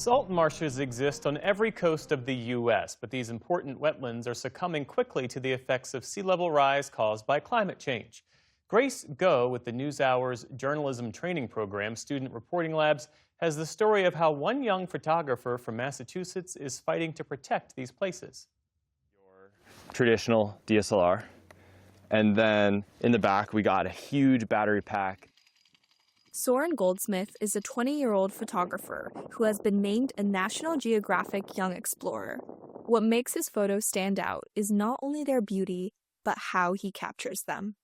Salt marshes exist on every coast of the U.S., but these important wetlands are succumbing quickly to the effects of sea level rise caused by climate change. Grace Go with the News Hour's journalism training program, Student Reporting Labs, has the story of how one young photographer from Massachusetts is fighting to protect these places. Your traditional DSLR. And then in the back, we got a huge battery pack. Soren Goldsmith is a 20-year-old photographer who has been named a National Geographic Young Explorer. What makes his photos stand out is not only their beauty, but how he captures them.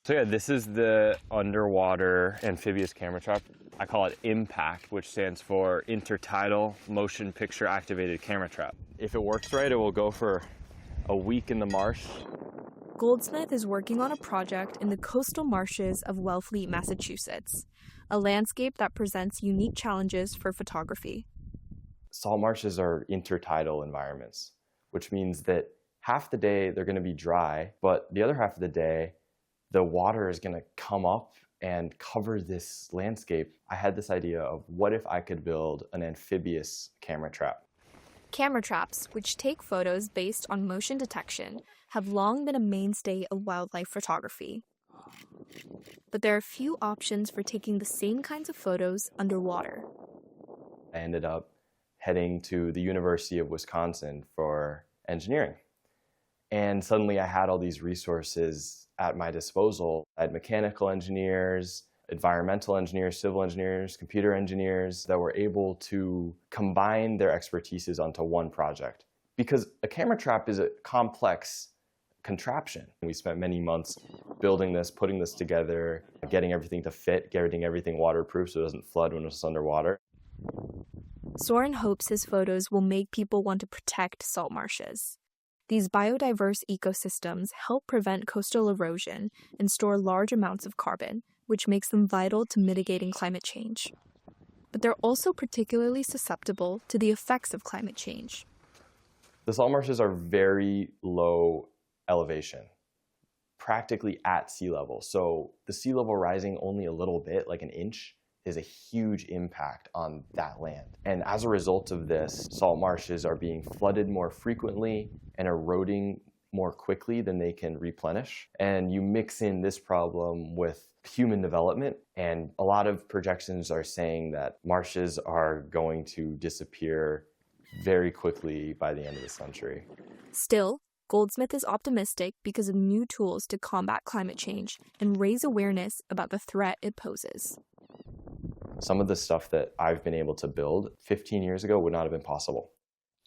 So yeah, this is the underwater amphibious camera trap. I call it IMPACT, which stands for Intertidal Motion Picture Activated Camera Trap. If it works right, it will go for a week in the marsh. Goldsmith is working on a project in the coastal marshes of Wellfleet, Massachusetts, a landscape that presents unique challenges for photography. Salt marshes are intertidal environments, which means that half the day they're going to be dry, but the other half of the day, the water is going to come up and cover this landscape. I had this idea of what if I could build an amphibious camera trap. Camera traps, which take photos based on motion detection, have long been a mainstay of wildlife photography. But there are few options for taking the same kinds of photos underwater. I ended up heading to the University of Wisconsin for engineering. And suddenly I had all these resources at my disposal. I had mechanical engineers, environmental engineers, civil engineers, computer engineers that were able to combine their expertises onto one project. Because a camera trap is a complex contraption. We spent many months building this, putting this together, getting everything to fit, getting everything waterproof so it doesn't flood when it's underwater. Soren hopes his photos will make people want to protect salt marshes. These biodiverse ecosystems help prevent coastal erosion and store large amounts of carbon, which makes them vital to mitigating climate change. But they're also particularly susceptible to the effects of climate change. The salt marshes are very low elevation, practically at sea level. So the sea level rising only a little bit, like an inch, is a huge impact on that land. And as a result of this, salt marshes are being flooded more frequently and eroding more quickly than they can replenish. And you mix in this problem with human development, and a lot of projections are saying that marshes are going to disappear very quickly by the end of the century. Still, Goldsmith is optimistic because of new tools to combat climate change and raise awareness about the threat it poses. Some of the stuff that I've been able to build 15 years ago would not have been possible.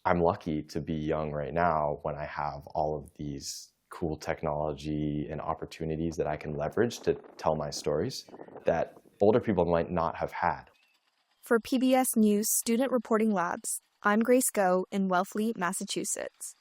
I'm lucky to be young right now when I have all of these cool technology and opportunities that I can leverage to tell my stories that older people might not have had. For PBS News Student Reporting Labs, I'm Grace Go in Wellfleet, Massachusetts.